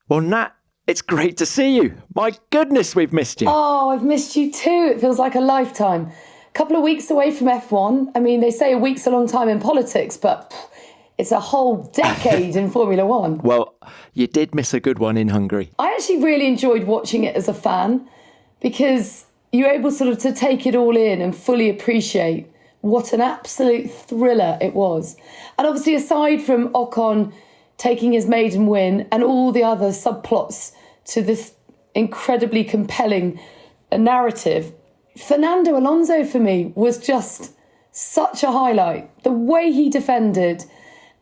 Well, Nat, it's great to see you. My goodness, we've missed you. Oh, I've missed you too. It feels like a lifetime. A couple of weeks away from F1. I mean, they say a week's a long time in politics, but it's a whole decade in Formula One. Well, you did miss a good one in Hungary. I actually really enjoyed watching it as a fan because you're able sort of to take it all in and fully appreciate what an absolute thriller it was. And obviously, aside from Ocon taking his maiden win and all the other subplots to this incredibly compelling narrative, Fernando Alonso for me was just such a highlight. The way he defended,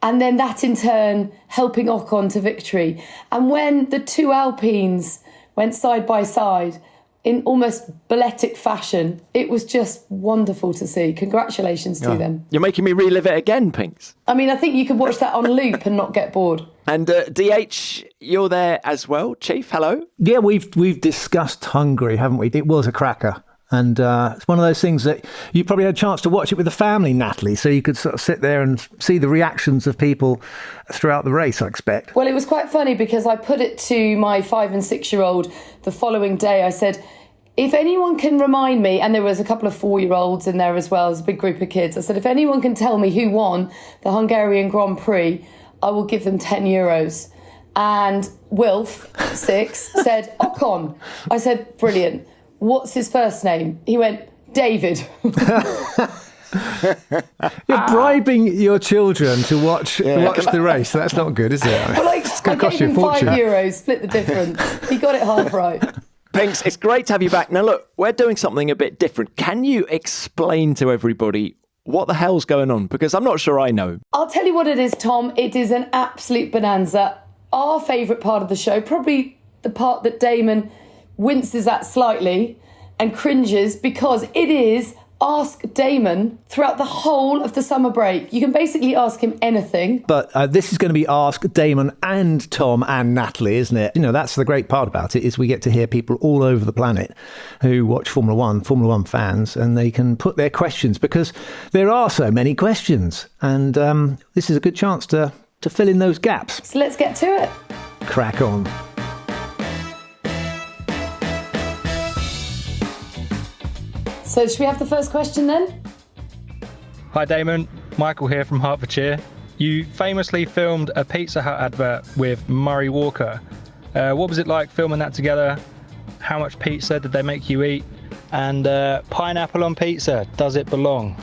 and then that in turn helping Ocon to victory. And when the two Alpines went side by side in almost balletic fashion, it was just wonderful to see. Congratulations to them. You're making me relive it again, Pinks. I mean, I think you could watch that on loop and not get bored. And DH, you're there as well. Chief, hello. Yeah, we've discussed Hungary, haven't we? It was a cracker. And it's one of those things that you probably had a chance to watch it with the family, Natalie, so you could sort of sit there and see the reactions of people throughout the race, I expect. Well, it was quite funny because I put it to my 5 and 6 year old the following day. I said, if anyone can remind me, and there was a couple of 4-year-olds in there as well, as a big group of kids. I said, if anyone can tell me who won the Hungarian Grand Prix, I will give them €10. And Wilf, 6, said, Ocon. I said, brilliant. What's his first name? He went, David. You're bribing your children to watch the race. That's not good, is it? Well, like, I gave him €5, split the difference. He got it half right. Pinks, it's great to have you back. Now, look, we're doing something a bit different. Can you explain to everybody what the hell's going on? Because I'm not sure I know. I'll tell you what it is, Tom. It is an absolute bonanza. Our favourite part of the show, probably the part that Damon winces at slightly and cringes, because it is Ask Damon throughout the whole of the summer break. You can basically ask him anything. But this is going to be Ask Damon and Tom and Natalie, isn't it? You know, that's the great part about it, is we get to hear people all over the planet who watch Formula One fans, and they can put their questions, because there are so many questions. And this is a good chance to fill in those gaps. So let's get to it. Crack on. So should we have the first question then? Hi Damon, Michael here from Hertfordshire. You famously filmed a Pizza Hut advert with Murray Walker. What was it like filming that together? How much pizza did they make you eat? And pineapple on pizza, does it belong?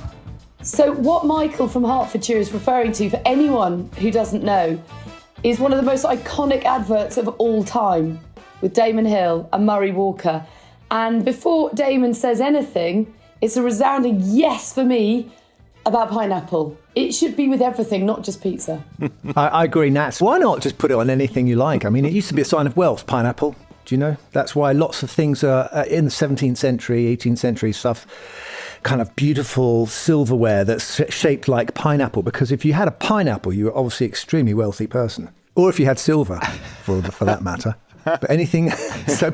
So what Michael from Hertfordshire is referring to, for anyone who doesn't know, is one of the most iconic adverts of all time with Damon Hill and Murray Walker. And before Damon says anything, it's a resounding yes for me about pineapple. It should be with everything, not just pizza. I agree, Nats. Why not just put it on anything you like? I mean, it used to be a sign of wealth, pineapple. Do you know? That's why lots of things are in the 17th century, 18th century stuff, kind of beautiful silverware that's shaped like pineapple. Because if you had a pineapple, you were obviously an extremely wealthy person. Or if you had silver, for that matter. But anything, so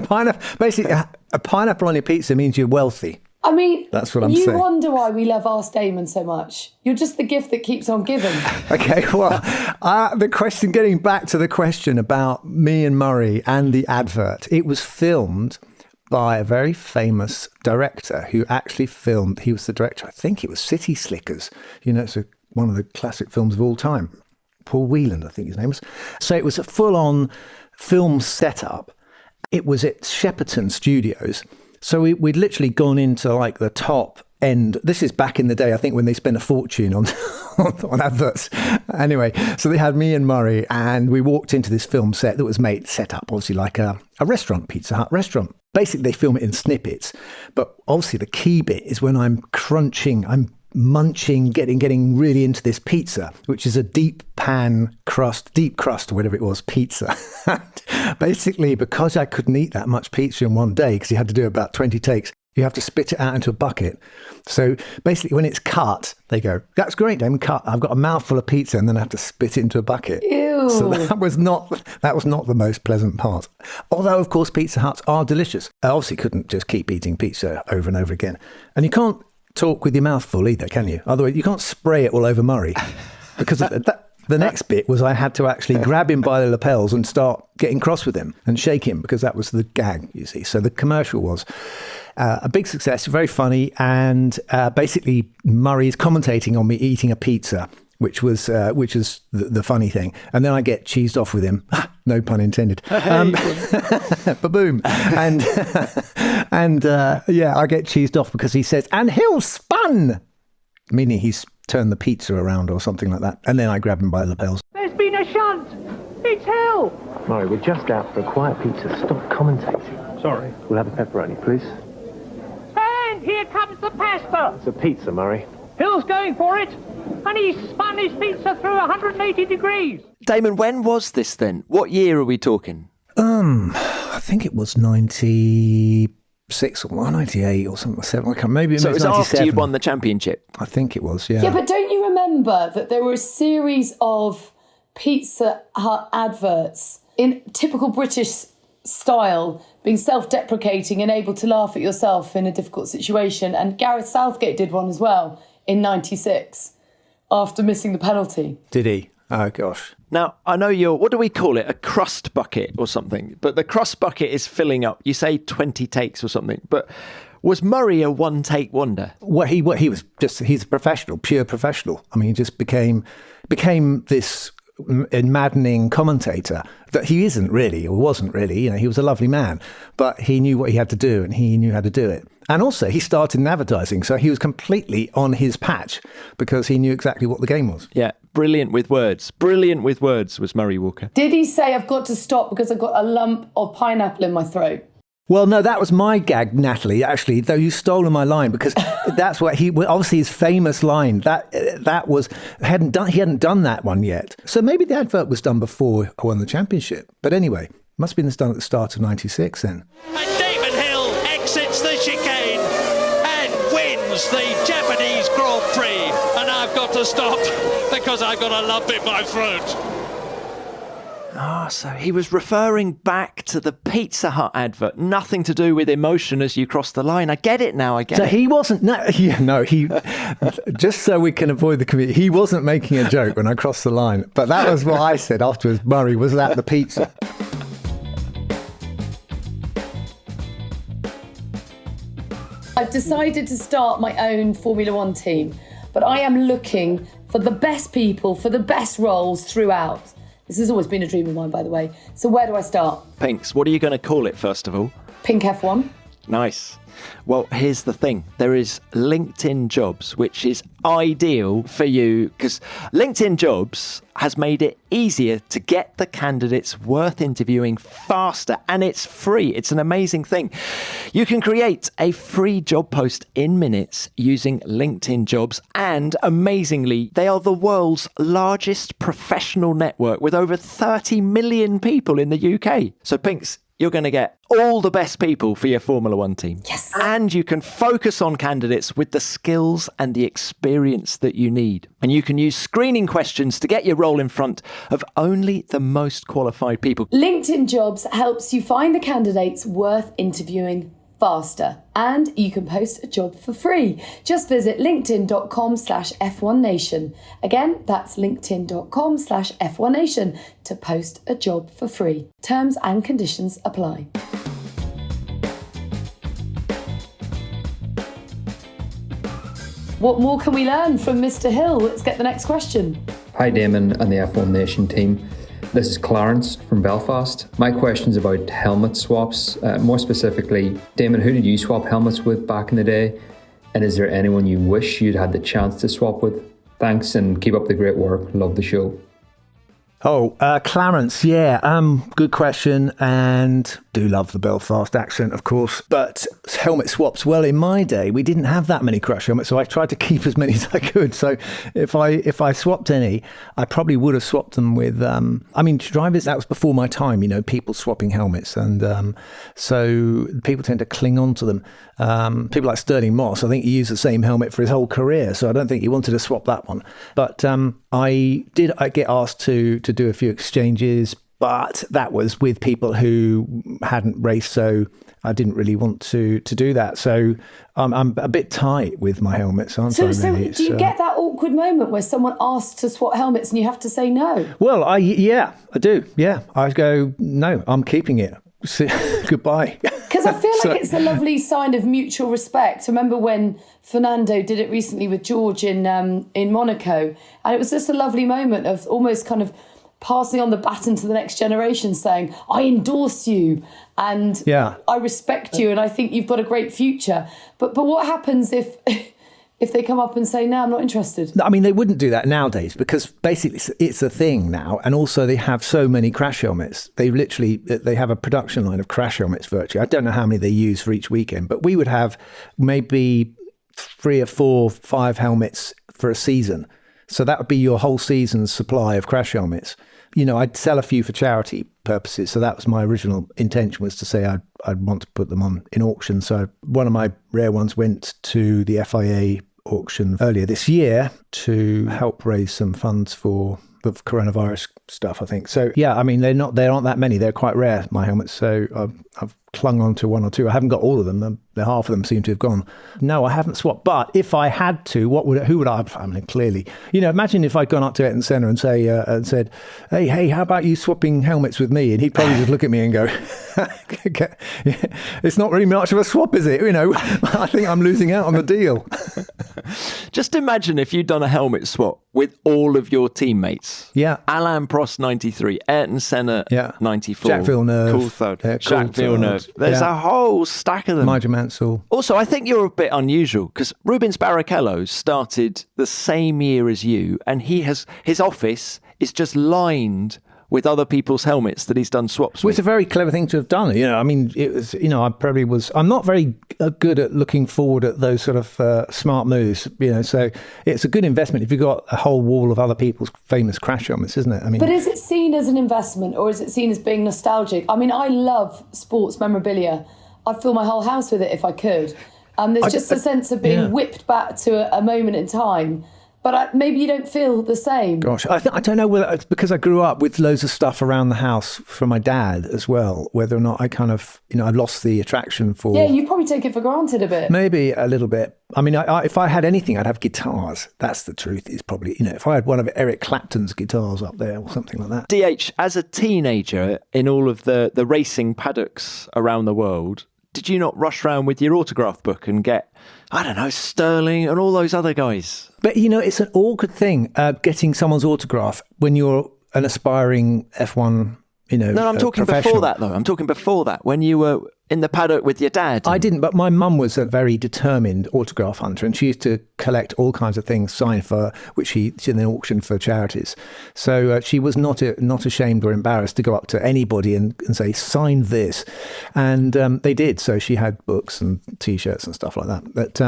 basically a pineapple on your pizza means you're wealthy. I mean, that's what I'm saying. You wonder why we love Ask Damon so much. You're just the gift that keeps on giving. Okay, well, getting back to the question about me and Murray and the advert, it was filmed by a very famous director who actually filmed, he was the director, I think it was City Slickers. You know, it's one of the classic films of all time. Paul Whelan, I think his name was. So it was a full-on film setup. It was at Shepperton Studios. So we'd literally gone into like the top end. This is back in the day, I think, when they spent a fortune on adverts. Anyway, so they had me and Murray, and we walked into this film set that was set up obviously like a restaurant, Pizza Hut restaurant. Basically, they film it in snippets. But obviously the key bit is when I'm crunching, I'm munching, getting really into this pizza, which is a deep crust, or whatever it was, pizza. Basically, because I couldn't eat that much pizza in one day, because you had to do about 20 takes, you have to spit it out into a bucket. So basically, when it's cut, they go, that's great, Damon, cut. I've got a mouthful of pizza, and then I have to spit it into a bucket. Ew. So that was not the most pleasant part. Although, of course, Pizza Huts are delicious. I obviously couldn't just keep eating pizza over and over again. And you can't talk with your mouth full either, can you? Otherwise, you can't spray it all over Murray. Because The next bit was I had to actually grab him by the lapels and start getting cross with him and shake him, because that was the gag, you see. So the commercial was a big success, very funny, and basically Murray's commentating on me eating a pizza, which is the funny thing. And then I get cheesed off with him. No pun intended. Ba-boom. And I get cheesed off because he says, and Hill spun, meaning he's turned the pizza around or something like that. And then I grab him by the lapels. There's been a shunt. It's Hill. Murray, we're just out for a quiet pizza. Stop commentating. Sorry. We'll have a pepperoni, please. And here comes the pasta. It's a pizza, Murray. Hill's going for it. And he's spun his pizza through 180 degrees. Damon, when was this then? What year are we talking? I think it was 96 or 98 or something. I can't, maybe So it was 97. after you'd won the championship. I think it was, yeah. Yeah, but don't you remember that there were a series of Pizza Hut adverts in typical British style, being self-deprecating and able to laugh at yourself in a difficult situation? And Gareth Southgate did one as well in 96 after missing the penalty. Did he? Oh, gosh. Now, I know what do we call it? A crust bucket or something. But the crust bucket is filling up. You say 20 takes or something. But was Murray a one-take wonder? Well, he's a professional, pure professional. I mean, he just became this maddening commentator that he isn't really, or wasn't really. You know, he was a lovely man, but he knew what he had to do and he knew how to do it. And also he started in advertising, so he was completely on his patch because he knew exactly what the game was. Yeah, brilliant with words. Brilliant with words was Murray Walker. Did he say, I've got to stop because I've got a lump of pineapple in my throat? Well, no, that was my gag, Natalie, actually, though you've stolen my line, because that's what obviously his famous line, that was, he hadn't done that one yet. So maybe the advert was done before I won the championship. But anyway, must have been done at the start of 96 then. And Damon Hill exits the chicane and wins the Japanese Grand Prix. And I've got to stop because I've got a lump in my throat. So he was referring back to the Pizza Hut advert. Nothing to do with emotion as you cross the line. I get it now. So he wasn't. He just so we can avoid the community. He wasn't making a joke when I crossed the line. But that was what I said afterwards. Murray was at the pizza. I've decided to start my own Formula One team, but I am looking for the best people, for the best roles throughout. This has always been a dream of mine, by the way. So where do I start? Pinks, what are you going to call it, first of all? Pink F1. Nice. Well, here's the thing. There is LinkedIn Jobs, which is ideal for you because LinkedIn Jobs has made it easier to get the candidates worth interviewing faster, and it's free. It's an amazing thing. You can create a free job post in minutes using LinkedIn Jobs, and amazingly, they are the world's largest professional network with over 30 million people in the UK. So, Pinks, you're going to get all the best people for your Formula One team. Yes. And you can focus on candidates with the skills and the experience that you need. And you can use screening questions to get your role in front of only the most qualified people. LinkedIn Jobs helps you find the candidates worth interviewing faster, and you can post a job for free. Just visit linkedin.com/F1Nation. Again, that's linkedin.com/F1Nation to post a job for free. Terms and conditions apply. What more can we learn from Mr. Hill? Let's get the next question. Hi Damon and the F1 Nation team. This is Clarence from Belfast. My question's about helmet swaps. More specifically, Damon, who did you swap helmets with back in the day? And is there anyone you wish you'd had the chance to swap with? Thanks and keep up the great work. Love the show. Clarence, good question, and do love the Belfast accent, of course. But helmet swaps, well, in my day, we didn't have that many crash helmets, so I tried to keep as many as I could. So if I swapped any, I probably would have swapped them with, drivers, that was before my time, people swapping helmets. And so people tend to cling on to them. People like Sterling Moss, I think he used the same helmet for his whole career, so I don't think he wanted to swap that one. But I get asked to do a few exchanges But that was with people who hadn't raced, so I didn't really want to do that. So I'm a bit tight with my helmets, aren't I? So Really? do you get that awkward moment where someone asks to swap helmets and you have to say no? Well, I do. Yeah, I go, no, I'm keeping it. Goodbye. Because I feel like it's a lovely sign of mutual respect. I remember when Fernando did it recently with George in Monaco, and it was just a lovely moment of almost kind of passing on the baton to the next generation, saying, I endorse you and I respect you and I think you've got a great future. But what happens if they come up and say, no, I'm not interested? I mean, they wouldn't do that nowadays because basically it's a thing now. And also they have so many crash helmets. They have a production line of crash helmets virtually. I don't know how many they use for each weekend, but we would have maybe 3 or 4, 5 helmets for a season. So that would be your whole season's supply of crash helmets. You know, I'd sell a few for charity purposes. So that was my original intention, was to say I'd want to put them on in auction. So one of my rare ones went to the FIA auction earlier this year to help raise some funds for the coronavirus stuff, I think. So yeah, I mean, there aren't that many. They're quite rare, my helmets. So I've clung on to 1 or 2. I haven't got all of them. Half of them seem to have gone. No, I haven't swapped. But if I had to, who would I? I mean, clearly, you know, imagine if I'd gone up to Ayrton Senna and said, hey, how about you swapping helmets with me? And he'd probably just look at me and go, it's not really much of a swap, is it? You know, I think I'm losing out on the deal. Just imagine if you'd done a helmet swap with all of your teammates. Yeah. Alain Prost 93, Ayrton Senna 94. Jacques Villeneuve. Coulthard. Jacques Villeneuve. There's a whole stack of them. Nigel Mansell. Also, I think you're a bit unusual because Rubens Barrichello started the same year as you, and his office is just lined with other people's helmets that he's done swaps with. It's a very clever thing to have done. You know, I mean, it was, you know, I'm not very good at looking forward at those sort of smart moves, you know, so it's a good investment if you've got a whole wall of other people's famous crash helmets, isn't it? I mean, but is it seen as an investment or is it seen as being nostalgic? I mean, I love sports memorabilia. I'd fill my whole house with it if I could. There's just a sense of being whipped back to a moment in time. But maybe you don't feel the same. Gosh, I don't know whether it's because I grew up with loads of stuff around the house from my dad as well, whether or not I kind of, you know, I lost the attraction for... Yeah, you probably take it for granted a bit. Maybe a little bit. I mean, if I had anything, I'd have guitars. That's the truth. Is probably, you know, if I had one of Eric Clapton's guitars up there or something like that. DH, as a teenager in all of the racing paddocks around the world, did you not rush around with your autograph book and get, I don't know, Sterling and all those other guys? But, you know, it's an awkward thing, getting someone's autograph when you're an aspiring F1, you know, No, I'm talking before that, though. I'm talking before that, when you were in the paddock with your dad. I didn't, but my mum was a very determined autograph hunter, and she used to collect all kinds of things signed for, which she then auctioned for charities. So she was not ashamed or embarrassed to go up to anybody and say, sign this. And they did. So she had books and T-shirts and stuff like that. But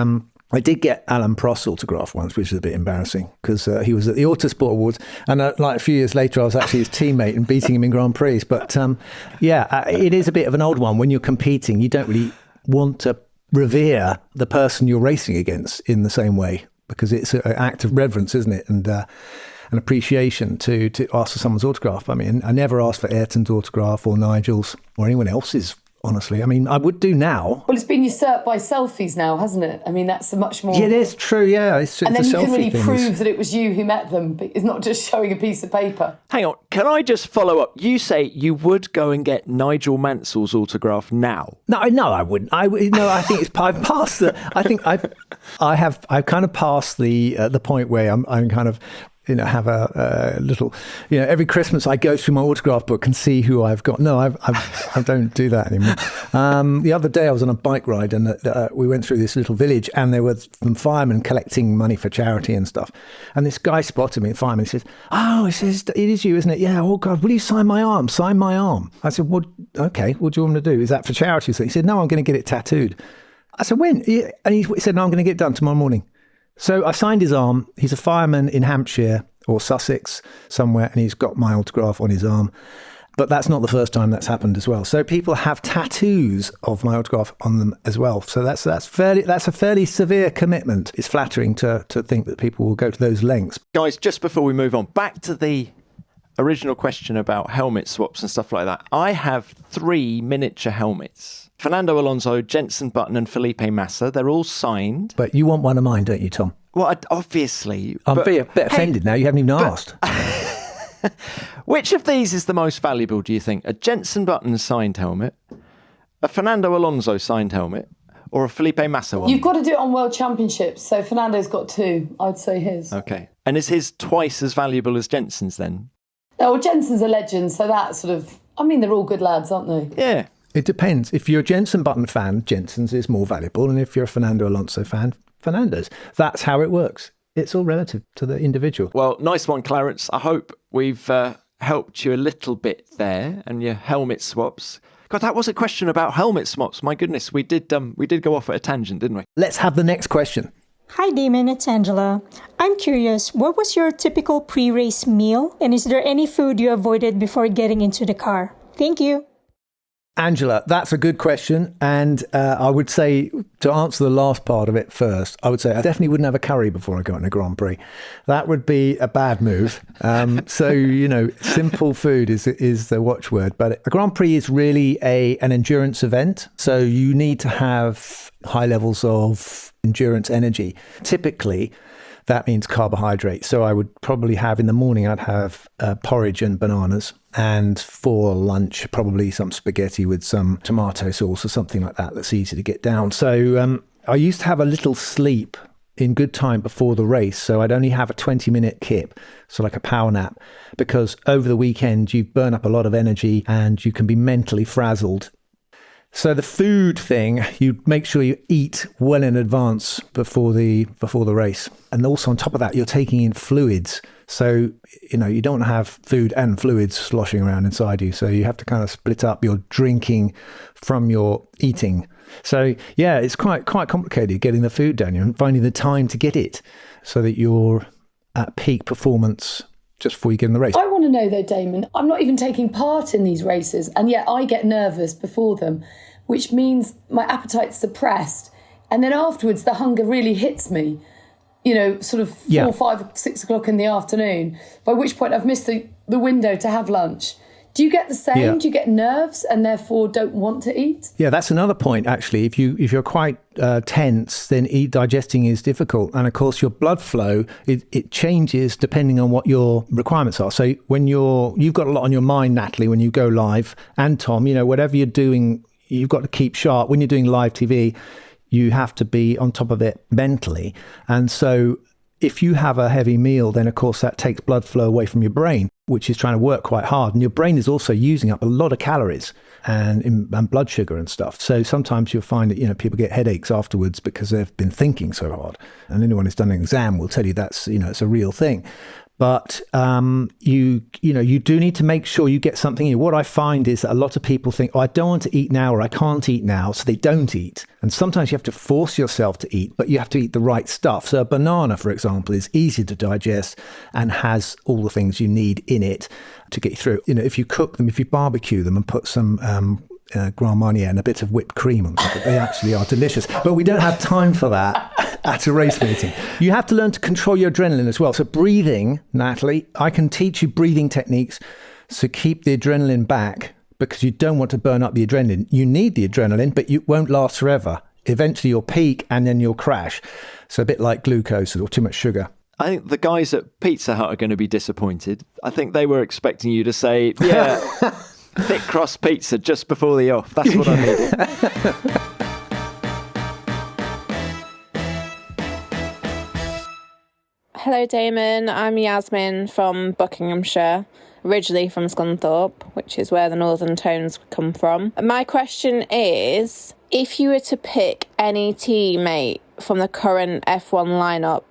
I did get Alain Prost's autograph once, which was a bit embarrassing because he was at the Autosport Awards, and like a few years later, I was actually his teammate and beating him in Grand Prix. But it is a bit of an old one. When you're competing, you don't really want to revere the person you're racing against in the same way because it's an act of reverence, isn't it? And an appreciation to ask for someone's autograph. I mean, I never asked for Ayrton's autograph or Nigel's or anyone else's. Honestly, I mean, I would do now. Well, it's been usurped by selfies now, hasn't it? I mean, that's a much more... Yeah, it is true, yeah. And then you can really prove that it was you who met them, but it's not just showing a piece of paper. Hang on, can I just follow up? You say you would go and get Nigel Mansell's autograph now? No, I wouldn't. I think it's I've passed the... I think I've kind of passed the point where I'm kind of... You know, have a little, you know, every Christmas I go through my autograph book and see who I've got. No, I don't do that anymore. The other day I was on a bike ride and we went through this little village and there were some firemen collecting money for charity and stuff. And this guy spotted me, a fireman, he says, it is you, isn't it? Yeah, oh God, will you sign my arm? Sign my arm. I said, well, okay, what do you want me to do? Is that for charity? So he said, no, I'm going to get it tattooed. I said, when? And he said, no, I'm going to get it done tomorrow morning. So I signed his arm. He's a fireman in Hampshire or Sussex somewhere, and he's got my autograph on his arm. But that's not the first time that's happened as well. So people have tattoos of my autograph on them as well. So that's a fairly severe commitment. It's flattering to think that people will go to those lengths. Guys, just before we move on, back to the original question about helmet swaps and stuff like that, I have 3 miniature helmets. Fernando Alonso, Jenson Button and Felipe Massa, they're all signed. But you want one of mine, don't you, Tom? Well, obviously. I'm a bit offended now. You haven't even asked. Which of these is the most valuable, do you think? A Jenson Button signed helmet, a Fernando Alonso signed helmet, or a Felipe Massa one? You've got to do it on World Championships, so Fernando's got 2. I'd say his. Okay. And is his twice as valuable as Jenson's then? Oh, well, Jenson's a legend, so that sort of... I mean, they're all good lads, aren't they? Yeah. It depends. If you're a Jenson Button fan, Jenson's is more valuable. And if you're a Fernando Alonso fan, Fernando's. That's how it works. It's all relative to the individual. Well, nice one, Clarence. I hope we've helped you a little bit there and your helmet swaps. God, that was a question about helmet swaps. My goodness, we did go off at a tangent, didn't we? Let's have the next question. Hi Damon, it's Angela. I'm curious, what was your typical pre-race meal? And is there any food you avoided before getting into the car? Thank you. Angela, that's a good question. And I would say, to answer the last part of it first, I would say I definitely wouldn't have a curry before I go in a Grand Prix. That would be a bad move. So, simple food is the watchword. But a Grand Prix is really an endurance event. So you need to have high levels of endurance energy. Typically, that means carbohydrates. So I would probably have, in the morning, I'd have porridge and bananas. And for lunch, probably some spaghetti with some tomato sauce or something like that. That's easy to get down. So I used to have a little sleep in good time before the race. So I'd only have a 20-minute kip, so like a power nap, because over the weekend, you burn up a lot of energy and you can be mentally frazzled. So the food thing, you make sure you eat well in advance before the race. And also on top of that, you're taking in fluids. So, you don't have food and fluids sloshing around inside you. So you have to kind of split up your drinking from your eating. So, yeah, it's quite complicated getting the food down and finding the time to get it so that you're at peak performance just before you get in the race. I want to know though, Damon, I'm not even taking part in these races and yet I get nervous before them, which means my appetite's suppressed. And then afterwards, the hunger really hits me, sort of 4, 5, 6 o'clock in the afternoon, by which point I've missed the window to have lunch. Do you get the same? Yeah. Do you get nerves and therefore don't want to eat? Yeah, that's another point, actually. If you're quite tense, then digesting is difficult. And of course, your blood flow, it changes depending on what your requirements are. So when you've got a lot on your mind, Natalie, when you go live, and Tom, whatever you're doing, you've got to keep sharp. When you're doing live TV, you have to be on top of it mentally. And so if you have a heavy meal, then of course that takes blood flow away from your brain, which is trying to work quite hard. And your brain is also using up a lot of calories and blood sugar and stuff. So sometimes you'll find that, people get headaches afterwards because they've been thinking so hard. And anyone who's done an exam will tell you that's, it's a real thing. But you do need to make sure you get something in. What I find is that a lot of people think, I don't want to eat now, or I can't eat now, so they don't eat. And sometimes you have to force yourself to eat, but you have to eat the right stuff. So a banana, for example, is easy to digest and has all the things you need in it to get you through. If you cook them, if you barbecue them and put some Grand Marnier and a bit of whipped cream on top, they actually are delicious. But we don't have time for that at a race meeting. You have to learn to control your adrenaline as well. So breathing, Natalie, I can teach you breathing techniques. So keep the adrenaline back, because you don't want to burn up the adrenaline. You need the adrenaline, but it won't last forever. Eventually you'll peak and then you'll crash. So a bit like glucose or too much sugar. I think the guys at Pizza Hut are going to be disappointed. I think they were expecting you to say, yeah, thick crust pizza just before the off. That's what I needed. Hello Damon, I'm Yasmin from Buckinghamshire, originally from Scunthorpe, which is where the Northern Tones come from. My question is, if you were to pick any teammate from the current F1 lineup,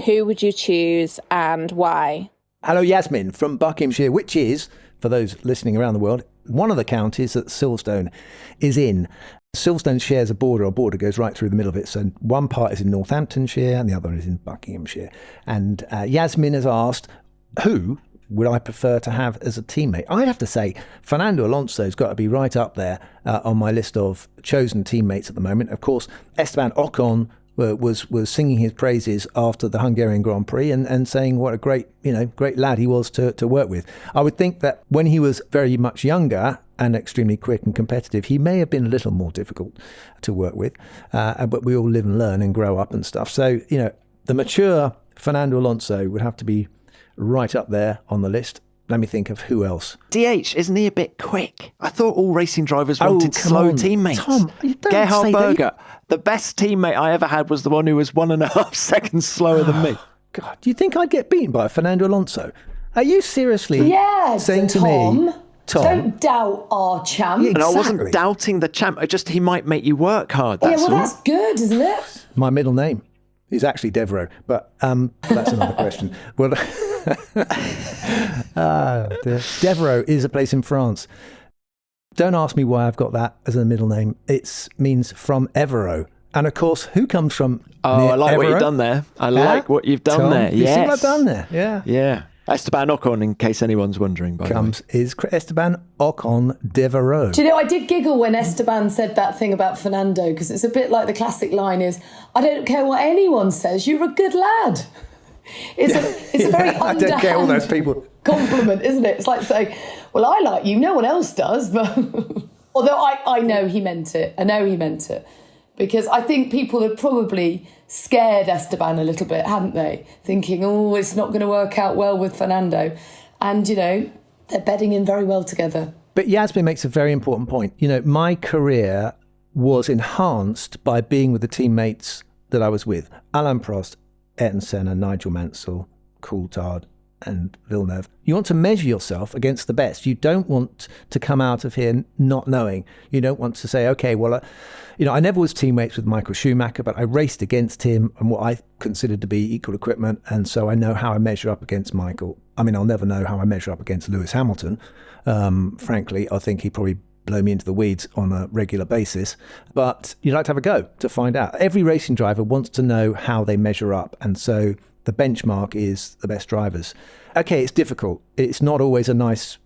who would you choose and why? Hello Yasmin from Buckinghamshire, which is, for those listening around the world, one of the counties that Silverstone is in. Silverstone shares a border goes right through the middle of it. So one part is in Northamptonshire and the other is in Buckinghamshire. And Yasmin has asked, who would I prefer to have as a teammate? I'd have to say Fernando Alonso's got to be right up there on my list of chosen teammates at the moment. Of course, Esteban Ocon was singing his praises after the Hungarian Grand Prix and saying what a great lad he was to work with. I would think that when he was very much younger and extremely quick and competitive, he may have been a little more difficult to work with. But we all live and learn and grow up and stuff. So, the mature Fernando Alonso would have to be right up there on the list. Let me think of who else. DH, isn't he a bit quick? I thought all racing drivers wanted slow teammates. Tom, you don't Gerhard say Berger, the best teammate I ever had was the one who was 1.5 seconds slower than me. God, do you think I'd get beaten by Fernando Alonso? Are you seriously saying to me, Tom, don't doubt our champ? Yeah, And I exactly. wasn't doubting the champ. He might make you work hard. That's all. That's good, isn't it? My middle name is actually Devereaux, but that's another question. Well, Devereaux is a place in France. Don't ask me why I've got that as a middle name. It means from Evero. And of course, who comes from I like what Evero? you've done there. I like what you've done Tom, there. You Yes. see what I've done there? Yeah. Yeah. Esteban Ocon, in case anyone's wondering, by the way. Is Esteban Ocon Devereaux. Do you know, I did giggle when Esteban said that thing about Fernando, because it's a bit like the classic line is, I don't care what anyone says, you're a good lad. It's a very I don't care all those people. compliment, isn't it? It's like saying, well, I like you, no one else does, but although I know he meant it. I know he meant it. Because I think people had probably scared Esteban a little bit, hadn't they? Thinking, it's not going to work out well with Fernando. And, they're bedding in very well together. But Yasmin makes a very important point. My career was enhanced by being with the teammates that I was with. Alain Prost, Ayrton Senna, Nigel Mansell, Coulthard and Villeneuve. You want to measure yourself against the best. You don't want to come out of here not knowing. You don't want to say, okay, well, I never was teammates with Michael Schumacher, but I raced against him and what I considered to be equal equipment. And so I know how I measure up against Michael. I mean, I'll never know how I measure up against Lewis Hamilton. Frankly, I think he probably blow me into the weeds on a regular basis, but you'd like to have a go to find out. Every racing driver wants to know how they measure up, and so the benchmark is the best drivers. Okay, it's difficult. It's not always a nice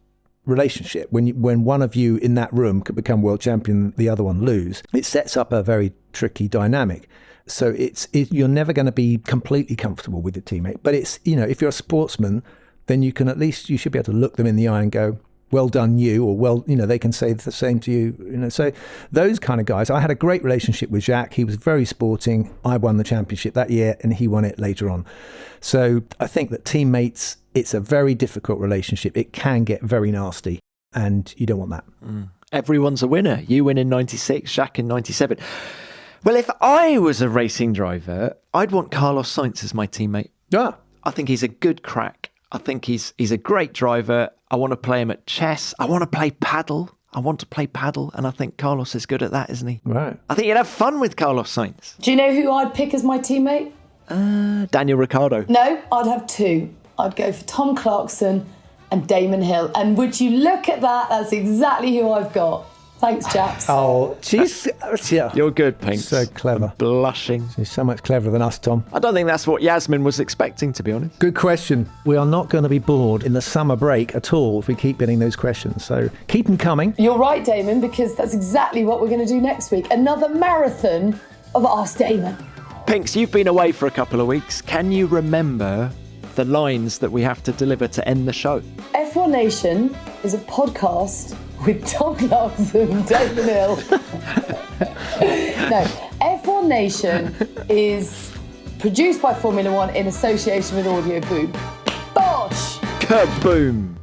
relationship. When one of you in that room could become world champion, the other one lose, it sets up a very tricky dynamic. So you're never going to be completely comfortable with your teammate, but it's, if you're a sportsman, then you should be able to look them in the eye and go, well done you, or they can say the same to you, So those kind of guys. I had a great relationship with Jacques. He was very sporting. I won the championship that year and he won it later on. So I think that teammates, it's a very difficult relationship. It can get very nasty and you don't want that. Everyone's a winner. You win in 96, Jacques in 97. Well, if I was a racing driver, I'd want Carlos Sainz as my teammate. Yeah. I think he's a good crack. I think he's a great driver. I want to play him at chess. I want to play paddle. And I think Carlos is good at that, isn't he? Right. I think you'd have fun with Carlos Sainz. Do you know who I'd pick as my teammate? Daniel Ricciardo. No, I'd have two. I'd go for Tom Clarkson and Damon Hill. And would you look at that? That's exactly who I've got. Thanks, chaps. Oh, she's... yeah. You're good, Pink. So clever. I'm blushing. She's so much cleverer than us, Tom. I don't think that's what Yasmin was expecting, to be honest. Good question. We are not going to be bored in the summer break at all if we keep getting those questions. So keep them coming. You're right, Damon, because that's exactly what we're going to do next week. Another marathon of Ask Damon. Pinks, you've been away for a couple of weeks. Can you remember the lines that we have to deliver to end the show? F1 Nation is a podcast with Tom Clarkson and Damon Hill. No, F1 Nation is produced by Formula One in association with Audio Boom. Bosh! Kaboom!